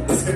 It's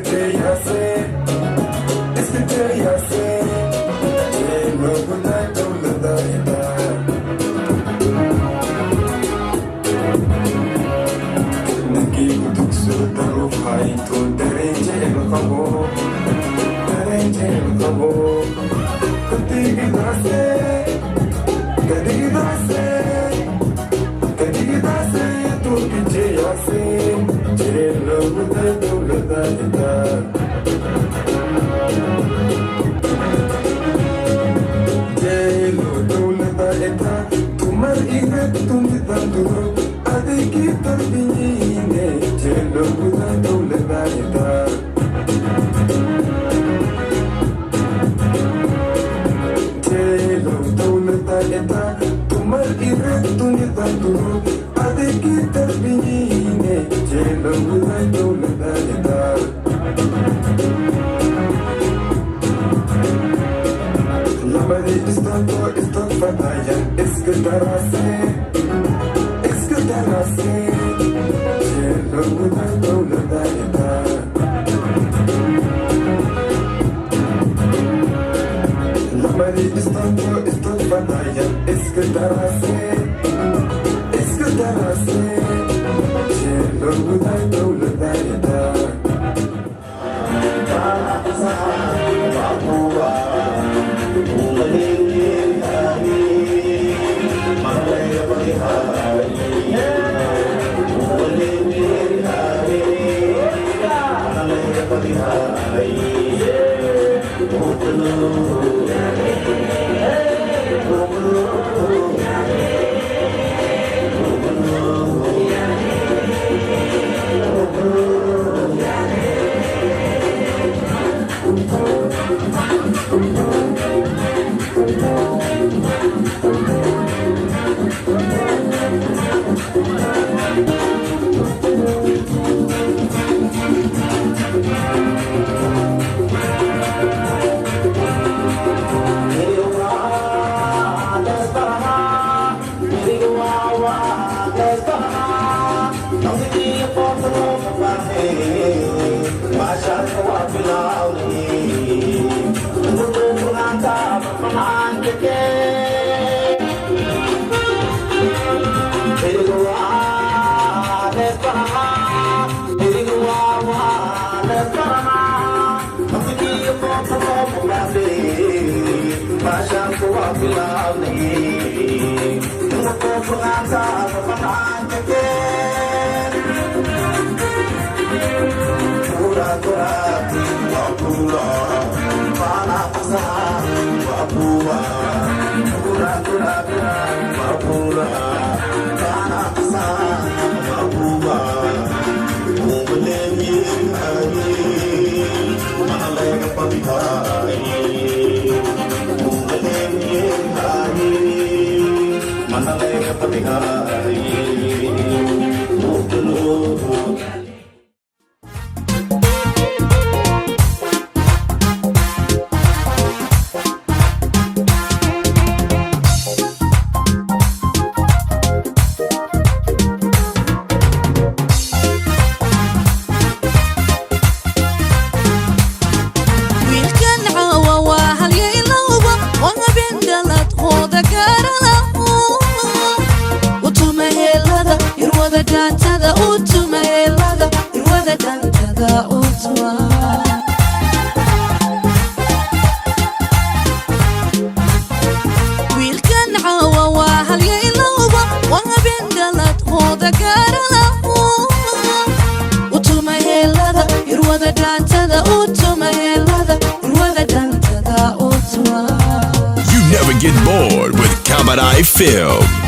Films.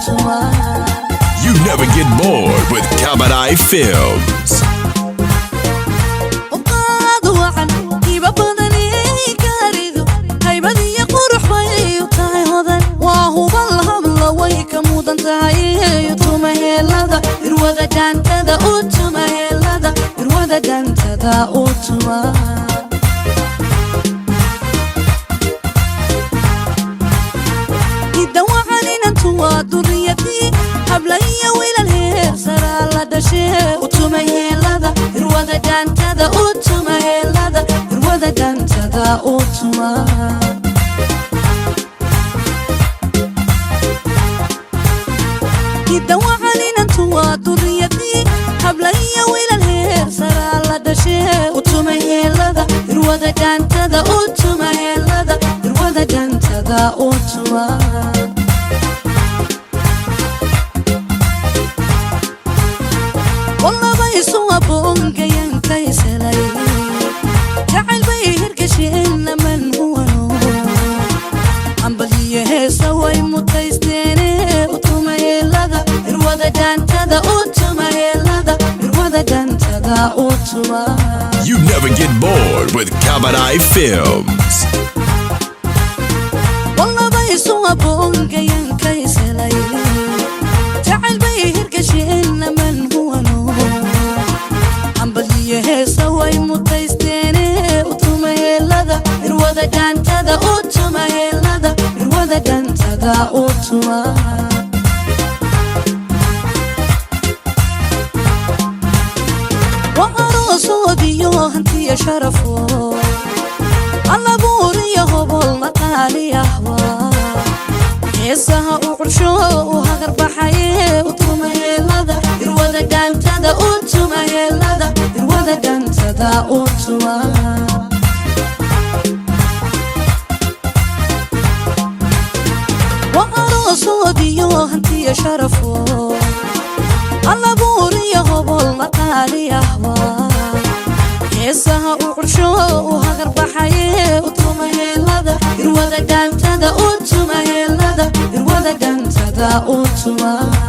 You never get bored with Kabarai Films. You never get bored with Kabarai Films. شرفه الله بوري هبل مقالي أهوى حسها وعرشه وهجر بحيه وطمه لذا الوذا كان تدا وطمه لذا الوذا كان تدا وطمه وأرسو ديو هنتي شرفه الله بوري هبل مقالي أهوى حسها وعرشه وهجر بحيه وطمه لذا الوذا كان تدا وطمه لذا الوذا كان تدا وطمه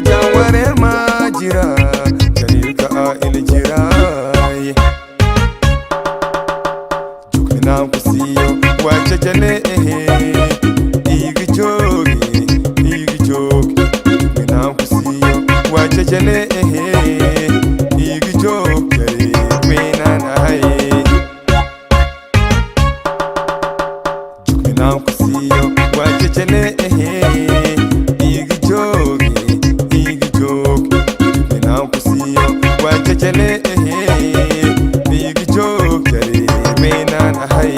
Jawahir Majira, Jalil ka il jirai. وججلي إيجي جوكري وينان هاي جوكنا كسيو وججلي إيجي جوكي إيجي جوك جوكنا كسيو وججلي إيجي جوكري وينان هاي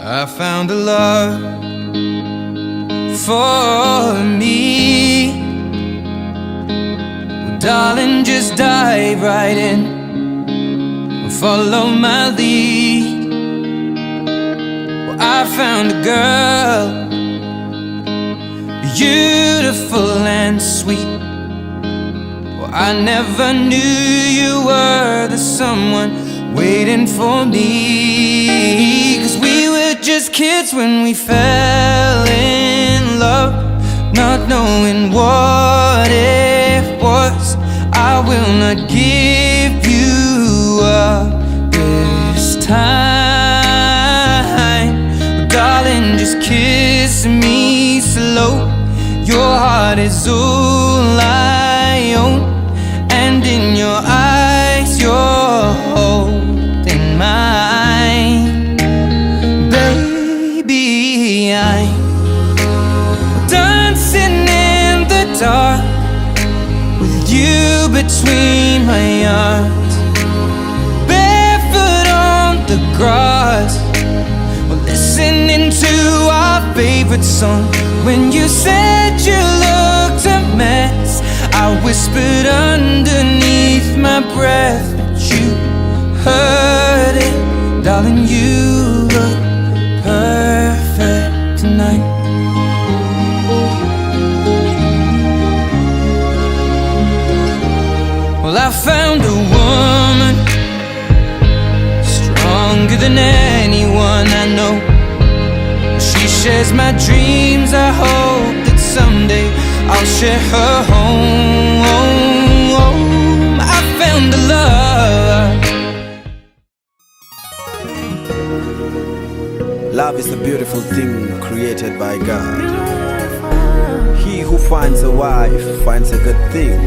I found a love for me. Well, darling, just dive right in and follow my lead. Well, I found a girl, beautiful and sweet. Well, I never knew you were the someone waiting for me. 'Cause we were just kids when we fell in love, not knowing what it was. I will not give you up this time. Darling, just kiss me slow. Your heart is all I own, and in your eyes you're holding mine. Baby, I'm dancing in the dark with you between my arms, barefoot on the grass. We're listening to our favorite song. When you said you looked a mess, I whispered underneath my breath, but you heard it. Darling, you look perfect tonight. Well, I found a woman stronger than anyone I know. She shares my dreams. I hope that someday I'll share her home. I found a love. Love is a beautiful thing created by God. He who finds a wife finds a good thing.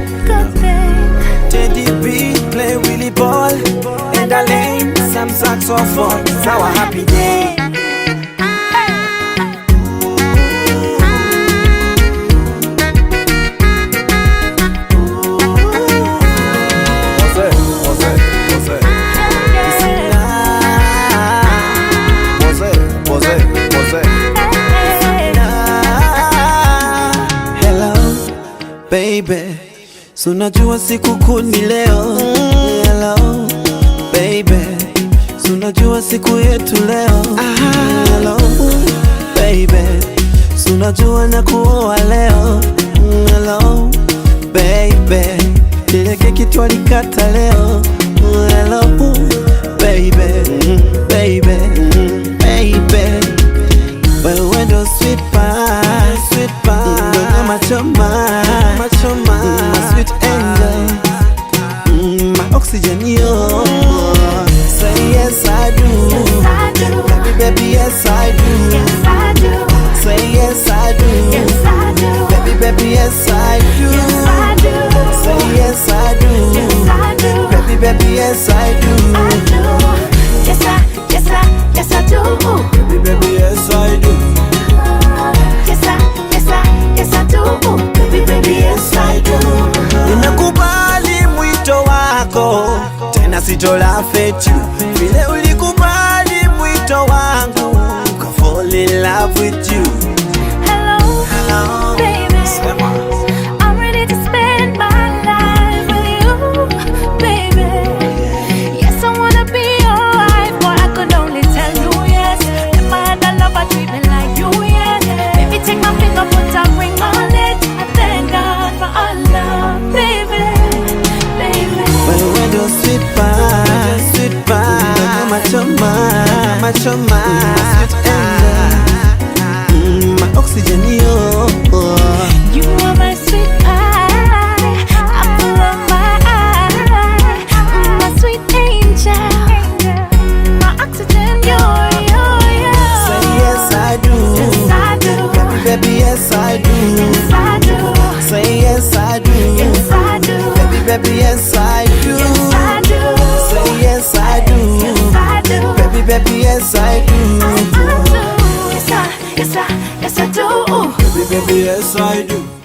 Teddy B play Willie ball, and I lane some saxophone. It's our happy day. Baby, so unajua siku kuu ni leo. Hello, baby, so unajua siku yetu leo. Hello, baby, so unajua na kuoa leo. Hello, baby, ile keki twalikata leo. Hello, baby, baby, baby, wewe ndo sweet pie, sweet pie, machoma, machoma, my sweet angel, my oxygen, yo. Say yes I do, yes I do, baby, baby, yes I do, yes I do. say yes I do, Yes I do, baby, baby, yes I do, yes I do. say yes I do, Yes I do, baby, baby, yes I do, I do. Yes I, yes I, yes I do. baby, baby, yes I do. Yes I, yes I, yes I do. Baby, baby, yes I do. Ninakubali mwito wako, tena sitola fetu. Vile ulikubali mwito wangu, ka fall in love with you. Hello, Hello, baby. Sema. I'm ready to spend my life with you, baby. Yes, I wanna be your wife, but I could only tell you yes. Never had a lover treat me like you, yes. Baby, take my finger, put a ring on it. I thank God for our love, baby, baby. Wewe ndo sweet pie, sweet pie, machoma, machoma, my sweet angel, my oxygen, yo. You are my sweet pie, apple of my eye, my sweet angel, my oxygen, you're. Say yes I do, Yes I do, baby, baby, yes I do, yes I do, say yes I do, yes I do, baby, baby, yes I do, yes I do, say yes I do, yes I do, baby, baby, yes I do, I do. Yes I, yes I, yes I do. baby, baby, yes I do.